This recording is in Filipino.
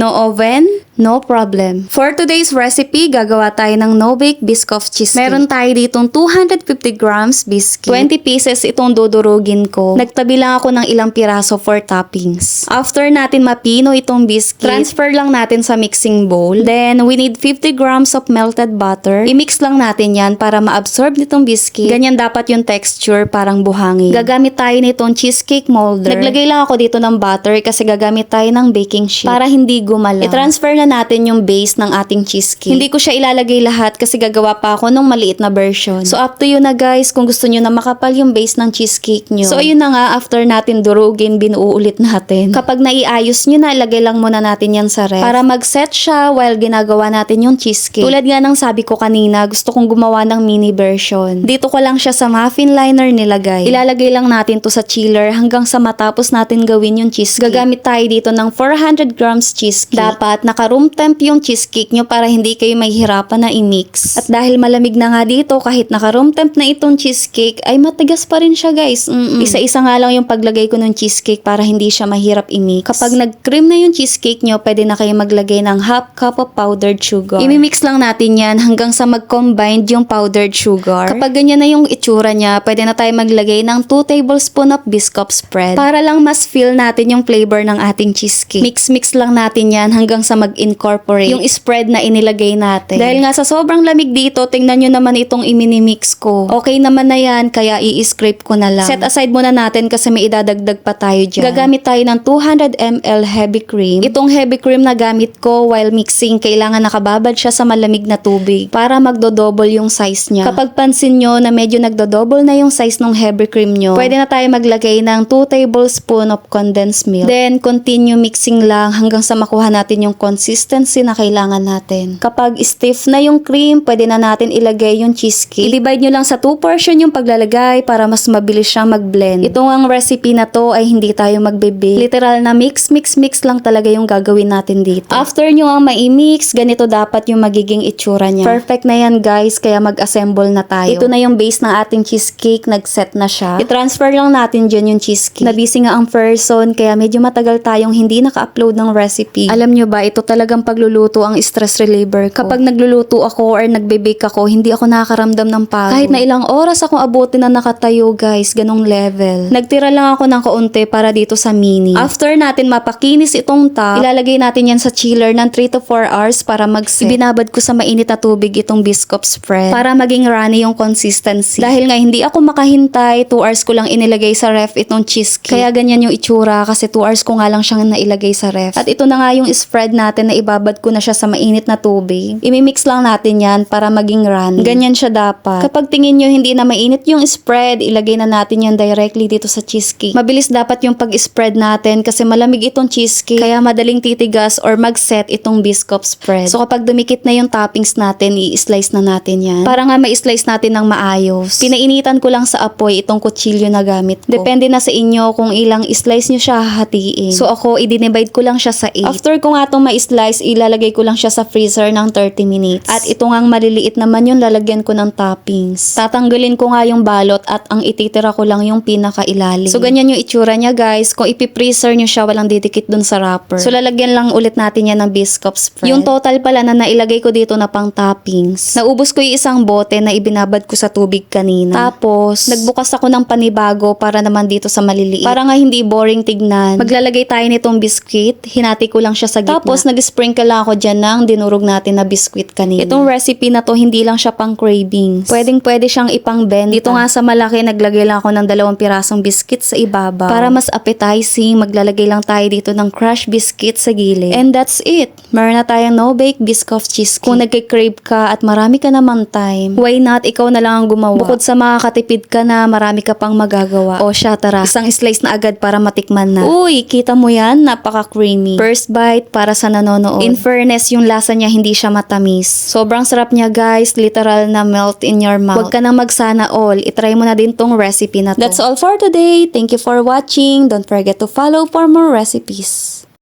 No oven? No problem. For today's recipe, gagawa tayo ng no-bake Biscoff cheesecake. Meron tayo ditong 250 grams biscuit. 20 pieces itong dudurugin ko. Nagtabi lang ako ng ilang piraso for toppings. After natin mapino itong biscuit, transfer lang natin sa mixing bowl. Then, we need 50 grams of melted butter. I-mix lang natin yan para ma-absorb nitong biscuit. Ganyan dapat yung texture, parang buhangin. Gagamit tayo nitong cheesecake molder. Naglagay lang ako dito ng butter kasi gagamit tayo ng baking sheet para hindi gumalaw. I-transfer na natin yung base ng ating cheesecake. Hindi ko siya ilalagay lahat kasi gagawa pa ako ng maliit na version. So up to you na guys kung gusto nyo na makapal yung base ng cheesecake nyo. So ayun na nga, after natin durugin, binuo ulit natin. Kapag naiayos nyo na, ilagay lang muna natin yan sa ref para mag-set siya while ginagawa natin yung cheesecake. Tulad nga ng sabi ko kanina, gusto kong gumawa ng mini version. Dito ko lang siya sa muffin liner nilagay. Ilalagay lang natin to sa chiller hanggang sa matapos natin gawin yung cheesecake. Gagamit tayo dito ng 400 grams cheesecake. Dapat naka-room temp yung cheesecake nyo para hindi kayo mahihirapan na i-mix. At dahil malamig na nga dito, kahit naka-room temp na itong cheesecake, ay matigas pa rin siya guys. Isa-isa nga lang yung paglagay ko ng cheesecake para hindi siya mahirap i-mix. Kapag nag-cream na yung cheesecake nyo, pwede na kayo maglagay ng half cup of powdered sugar. I-mix lang natin yan hanggang sa mag-combine yung powdered sugar. Kapag ganyan na yung itsura niya, pwede na tayo maglagay ng 2 tablespoon of Biscoff spread para lang mas feel natin yung flavor ng ating cheesecake. Mix-mix lang natin yan hanggang sa mag-incorporate yung spread na inilagay natin. Dahil nga sa sobrang lamig dito, tingnan nyo naman itong i-mini-mix ko. Okay naman na yan, kaya i-scrape ko na lang. Set aside muna natin kasi may idadagdag pa tayo dyan. Gagamit tayo ng 200 ml heavy cream. Itong heavy cream na gamit ko while mixing, kailangan nakababad siya sa malamig na tubig para magdo-double yung size niya. Kapag pansin nyo na medyo nagdo-double na yung size ng heavy cream nyo, pwede na tayo maglagay ng 2 tablespoon of condensed milk. Then, continue mixing lang hanggang sa makuha natin yung consistency na kailangan natin. Kapag stiff na yung cream, pwede na natin ilagay yung cheesecake. I-divide nyo lang sa 2 portion yung paglalagay para mas mabilis siyang mag-blend. Itong ang recipe na to ay hindi tayo magbe-bake. Literal na mix lang talaga yung gagawin natin dito. After nyo ang mai-mix, ganito dapat yung magiging itsura niya. Perfect na yan guys, kaya mag-assemble na tayo. Ito na yung base ng ating cheesecake, nag-set na siya. I-transfer lang natin dyan yung cheesecake. Nabisi nga ang person, kaya medyo matagal tayong hindi naka-upload ng recipe. Alam nyo ba, ito talagang pagluluto ang stress reliever ko. Kapag nagluluto ako or nagbe-bake ako, hindi ako nakakaramdam ng pagod. Kahit na ilang oras akong abutin na nakatayo guys, ganong level. Nagtira lang ako ng kaunti para dito sa mini. After natin mapakinis itong top, ilalagay natin yan sa chiller ng 3 to 4 hours para mag-set. Ibinabad ko sa mainit na tubig itong Biscoff spread para maging runny yung consistency. Dahil nga hindi ako makahintay, 2 hours ko lang inilagay sa ref itong cheesecake. Kaya ganyan yung itsura kasi 2 hours ko nga lang siyang nailagay sa ref. At ito na nga yung spread natin na ibabad ko na siya sa mainit na tubig. Imimix lang natin yan para maging runny. Ganyan siya dapat. Kapag tingin nyo hindi na mainit yung spread, ilagay na natin yan directly dito sa cheesecake. Mabilis dapat yung pag-spread natin kasi malamig itong cheesecake kaya madaling titigas or mag-set itong Biscoff spread. So kapag dumikit na yung toppings natin, i-slice na natin yan. Para nga ma-slice natin ng maayos. Pinainitan ko lang sa apoy itong kutsilyo na gamit ko. Depende na sa inyo kung ilang slice nyo siya hahatiin. So ako, i-divide ko lang siya sa 8. After ko nga itong ma-slice, ilalagay ko lang siya sa freezer ng 30 minutes. At ito nga maliliit naman yung lalagyan ko ng toppings. Tatanggalin ko nga yung balot at ang ititira ko lang yung pinakailalim. So ganyan yung itsura niya guys. Kung ipi-freezer nyo siya, walang didikit dun sa wrapper. So lalagyan lang ulit natin yan ng Biscoff spread. Yung total pala na nailagay ko dito na pang toppings. Naubos ko yung isang bote na ibinabad ko sa tubig kanina. Tapos, nagbukas ako ng panibago para naman dito sa maliliit. Para nga hindi boring tignan. Maglalagay tayo nitong biscuit. Hinati ko lang siya sa gitna. Tapos, nag-sprinkle lang ako dyan ng dinurog natin na biscuit kanina. Itong recipe na to, hindi lang siya pang cravings. Pwede siyang ipang-benta. Dito nga sa malaki, naglagay lang ako ng 2 pirasong biscuit sa ibabaw. Para mas appetizing, maglalagay lang tayo dito ng crushed biscuit sa gilid. And that's it. Meron na tayong no-bake Biscoff cheesecake. Kung nagki-crave ka at marami ka naman time, why not ikaw na lang ang gumawa? Bukod sa makakatipid ka na, marami ka pang magagawa. O siya, tara. Isang slice na agad para matikman na. Uy, kita mo yan? Napaka-creamy. First bite para sa nanonood. In fairness, yung lasa niya hindi siya matamis. Sobrang sarap niya guys. Literal na melt in your mouth. Huwag ka nang magsana all. Itry mo na din tong recipe na to. That's all for today. Thank you for watching. Don't forget to follow for more recipes.